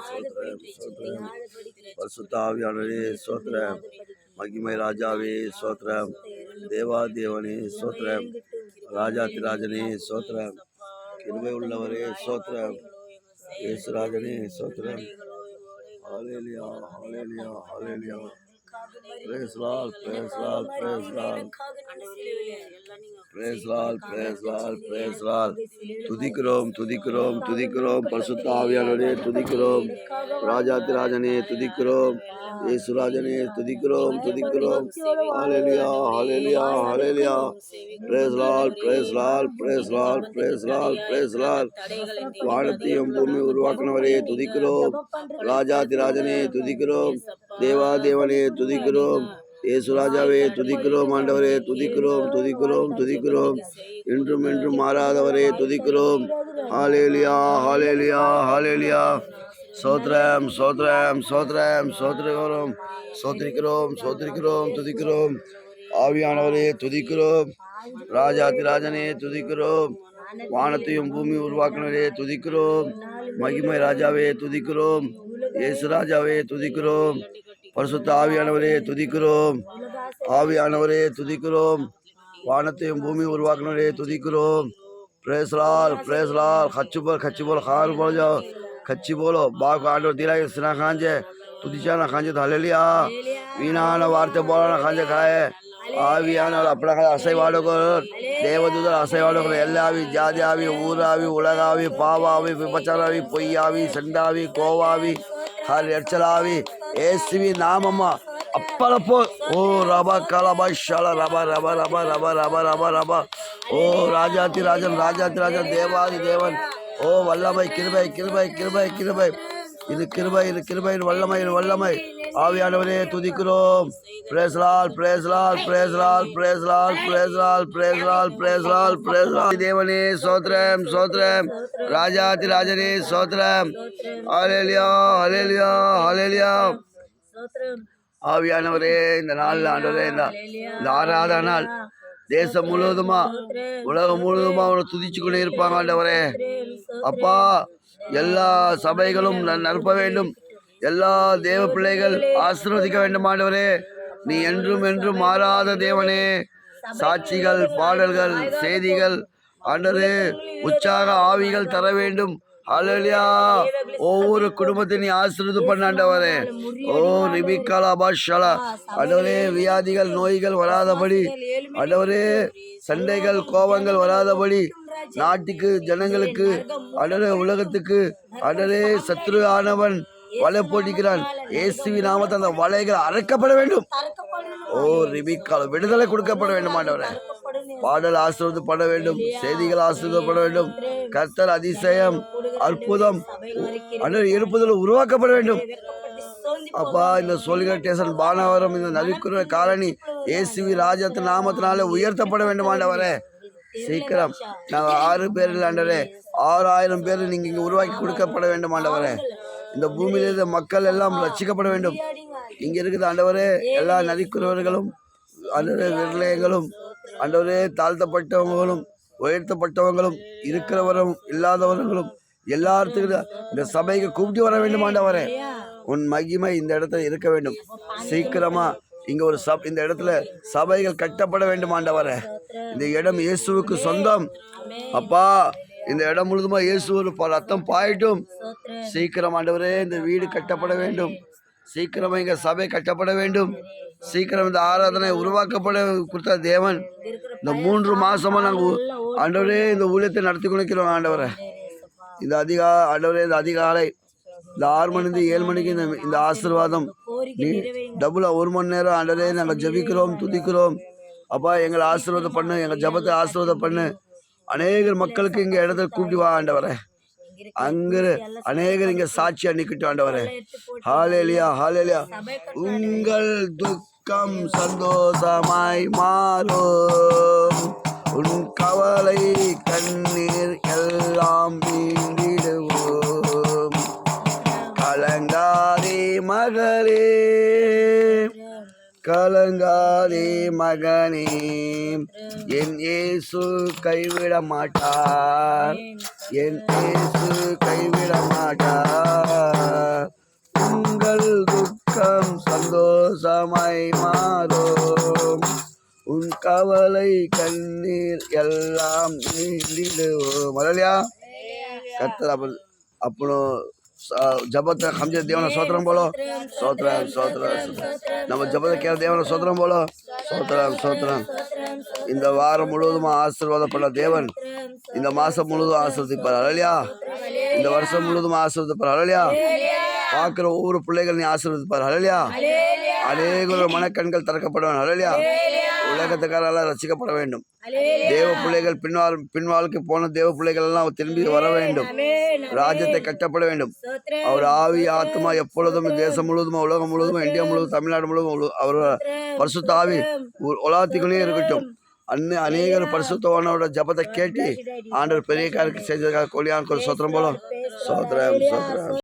சோத்ரம் சோத்ரம். பரிசுத்த ஆவியானவரே சோத்ரம். மகிமை ராஜாவே சோத்ரம். தேவாதேவனே சோத்ரம். ராஜாதிராஜனே சோத்ரம். கிருபை உள்ளவரே சோத்ரம். இயேசுராஜனே சோத்ரம். ஹல்லேலூயா ஹல்லேலூயா ஹல்லேலூயா. Praise Lord, praise Lord, praise Lord. Praise Lord, praise Lord, praise Lord. துதிக்கிறோம் துதிக்கிறோம் துதிக்கிறோம். பரிசுத்த ஆவியானவரே துதிக்கிறோம். ராஜாதிராஜனே துதிக்கிறோம். இயேசுராஜனே துதிக்கிறோம் துதிக்கிறோம். ஹல்லேலூயா ஹல்லேலூயா ஹல்லேலூயா. Praise Lord, praise Lord, praise Lord, praise Lord, praise Lord. வானத்தையும் பூமி உருவாக்கினவரே துதிக்கிறோம். ராஜாதிராஜனே துதிக்கிறோம். தேவாதேவனே துதிக்கிறோம். இயேசுராஜாவே துதிக்கிறோம். ஆண்டவரே துதிக்கிறோம் துதிக்கிறோம் துதிக்கிறோம். என்றும் என்றும் மாறாதவரே துதிக்கிறோம். ஹல்லேலூயா ஹல்லேலூயா ஹல்லேலூயா. சோத்ரம் சோத்ரம் சோத்ரம் சோத்ரிக்கிறோம் சோத்ரிக்கிறோம் சோத்ரிக்கிறோம் துதிக்கிறோம். ஆவியானவரே துதிக்கிறோம். ராஜாதிராஜனே துதிக்கிறோம். வானத்தையும் பூமி உருவாக்கினவரே துதிக்கிறோம். மகிமை ராஜாவே துதிக்கிறோம். இயேசுராஜாவே துதிக்கிறோம். பரிசுத்த ஆவியானவரே துதிக்கிறோம். ஆவியானவரே துதிக்கிறோம். வானத்தையும் பூமி உருவாக்கினவரே துதிக்கிறோம். प्रेस लाल खच्ची बोल खार बोल जाओ खच्ची बोलो बाग आडो दिला स्ना खांजे तुदिचा ना खांजे हालेलुया वीणा वार्ते बोला खांजे खाए आवियान अपना असै वाडोकर देवदूतर असै वाडोकर एल्लावी जादियावी ऊरावी उलगावी पावावी विपचारावी पोय्यावी संडावी कोवावी हर एर्चलावी येसुवी नामम्मा अपलपो ओ रबा कलबा शला रबा रबा रबा रबा रबा रबा रबा ओ राजाति राजन देवादि देवन ओ वल्लमै किरुबै किरुबै किरुबै किरुबै இது கிருபை இது கிருபை இது வல்லமை இது வல்லமை ஆவியானவரே துதிக்கிறோம் praise Lord praise Lord praise Lord praise Lord praise Lord praise Lord praise Lord praise Lord தேவனே ஸ்தோத்திரம் ஸ்தோத்திரம் ராஜாதி ராஜனே ஸ்தோத்திரம் ஹல்லேலூயா ஹல்லேலூயா ஹல்லேலூயா ஸ்தோத்திரம் ஆவியானவரே இந்த நாள்ல ஆண்டவரே இந்த ஆராதனை நாள் தேசம் முழுவதுமா உலகம் முழுவதுமா அவனை துதிச்சு கொண்டே இருப்பாங்க ஆண்டவரே அப்பா எல்லா சபைகளும் நிரப்ப வேண்டும் எல்லா தேவ பிள்ளைகள் ஆசீர்வதிக்க வேண்டும் ஆண்டவரே நீ என்றும் என்றும் மாறாத தேவனே சாட்சிகள் பாடல்கள் செய்திகள் ஆண்டவரே உற்சாக ஆவிகள் தர வேண்டும் ஹல்லேலூயா ஒவ்வொரு குடும்பத்தையும் நீ ஆசீர்வாதம் பண்ண ஆண்டவரே ஓ ரிபிகாலா பாஷலா ஆண்டவரே வியாதிகள் நோய்கள் வராதபடி ஆண்டவரே சண்டைகள் கோபங்கள் வராதபடி நாட்டுக்கு ஜனங்களுக்கு ஆண்டவரே உலகத்துக்கு ஆண்டவரே சத்ரு ஆனவன் வலை போட்டிக்கிறான் இயேசுவின் நாமத்தில் அந்த வலைகள் அறுக்கப்பட வேண்டும் ஓ ரிபிகால விடுதலை கொடுக்கப்பட வேண்டும் ஆண்டவரே பாடல் ஆசீர்வாதப்பட வேண்டும் செய்திகள் ஆசீர்வாதப்பட வேண்டும் கர்த்தர் அதிசயம் அற்புதம் எழுப்புதல் உருவாக்கப்பட வேண்டும் அப்பா இந்த சொல்கர் ஸ்டேஷன் பானவரம் இந்த நலிக்குற காலனி இயேசுவி ராஜத்து நாமத்தினால உயர்த்தப்பட வேண்டும் ஆண்டவரே சீக்கிரம் நாங்கள் 6 பேர் ஆண்டவரே 6000 பேர் நீங்க இங்க உருவாக்கி கொடுக்கப்பட வேண்டும் ஆண்டவரே இந்த பூமியில இருந்த மக்கள் எல்லாம் ரட்சிக்கப்பட வேண்டும் இங்க இருக்குது ஆண்டவரே எல்லா நலிக்குறவர்களும் ஆண்டவரே விரலைகளும் ஆண்டவரே தாழ்த்தப்பட்டவங்களும் உயர்த்தப்பட்டவங்களும் இருக்கிறவரும் இல்லாதவர்களும் எல்லாத்துக்கும் இந்த சபைக்கு கூப்பிட்டு வர வேண்டும் ஆண்டவரே உன் மகிமை இந்த இடத்துல இருக்க வேண்டும் சீக்கிரமா இங்க ஒரு இந்த இடத்துல சபைகள் கட்டப்பட வேண்டும் ஆண்டவரே இந்த இடம் இயேசுவுக்கு சொந்தம் அப்பா இந்த இடம் முழுதுமா இயேசு ரத்தம் பாயட்டும் சீக்கிரம் ஆண்டவரே இந்த வீடு கட்டப்பட வேண்டும் சீக்கிரமா இங்க சபை கட்டப்பட வேண்டும் சீக்கிரம் இந்த ஆராதனை உருவாக்கப்பட கொடுத்த தேவன் இந்த 3 மாசமா நாங்கள் ஆண்டவரே இந்த ஊழியத்தை நடத்தி கொண்டிருக்கிறோம் ஆண்டவரே இந்த ஆண்டவரே இந்த அதிகாலை இந்த 6 மணிந்து 7 மணிக்கு இந்த ஆசீர்வாதம் நீ டபுளா 1 மணி நேரம் ஆண்டவரே நாங்கள் ஜெபிக்கிறோம் துதிக்கிறோம் அப்பா எங்களை ஆசீர்வாதம் பண்ணு எங்கள் ஜபத்தை ஆசீர்வாதம் பண்ணு அநேகர் மக்களுக்கு இங்க இடத்துல கூப்பிட்டு வா ஆண்டவரே அங்க அநேகர் இங்க சாட்சி அன்னிக்கிட்டு ஆண்டவரே ஹல்லேலூயா ஹல்லேலூயா உங்கள் துக்கம் சந்தோஷமாய் மாறும் உன் கவலை கண்ணீர் எல்லாம் நீங்கிடுவோம் கலங்காதே மகளே கலங்காதே மகனே என் இயேசு கைவிட மாட்டார் என் இயேசு கைவிட மாட்டார் கவலைகள் துக்கம் சந்தோஷமாய் மாறும். உன் கவலை கண்ணீர் எல்லாம் நீண்டிடுவோம். மலையா கர்த்தர் అప్పుడు ಜಪದ ಹಮ್ಜೆ ದೇವನ ಸ್ತೋತ್ರಂ ಬೋಲೋ ಸ್ತೋತ್ರ ಸ್ತೋತ್ರ நம்ம ஜபத்தை கேட்க தேவன ಸ್ತೋತ್ರம் போலோ ಸ್ತೋತ್ರம் ಸ್ತೋತ್ರம். இந்த வாரம் முழுவதும் ஆசீர்வாதப்பட தேவன் இந்த மாசம் முழுவதும் ஆசீர்வதிப்பார். அல்லேலூயா. இந்த வருஷம் முழுவதும் ஆசீர்வதிப்பார். அல்லேலூயா. பார்க்கிற ஒவ்வொரு பிள்ளைகள் நீ ஆசீர்வதிப்பார். அல்லேலூயா. அநேக மனக்கண்கள் திறக்கப்படும். அல்லேலூயா. உலகத்துக்காரெல்லாம் ரசிக்கப்பட வேண்டும். தேவ பிள்ளைகள் பின்வாளுக்கு போன தேவ பிள்ளைகள் எல்லாம் திரும்பி வர வேண்டும். ராஜ்யத்தை கட்டப்பட வேண்டும். அவர் ஆவி ஆத்மா எப்பொழுதும் தேசம் முழுவதும் உலகம் முழுவதும் இந்தியா முழுவதும் தமிழ்நாடு முழுவதும் அவர் பரிசுத்த ஆவி உலாத்திக்கொண்டே இருக்கட்டும். அநேகர் பரிசுத்தவானோட ஜபத்தை கேட்டு ஆண்டவர் பெரிய காரியத்தை செஞ்சதுக்காக கொடியான் சோத்திரம் போலும். சோத்திரம் சோத்திரம்.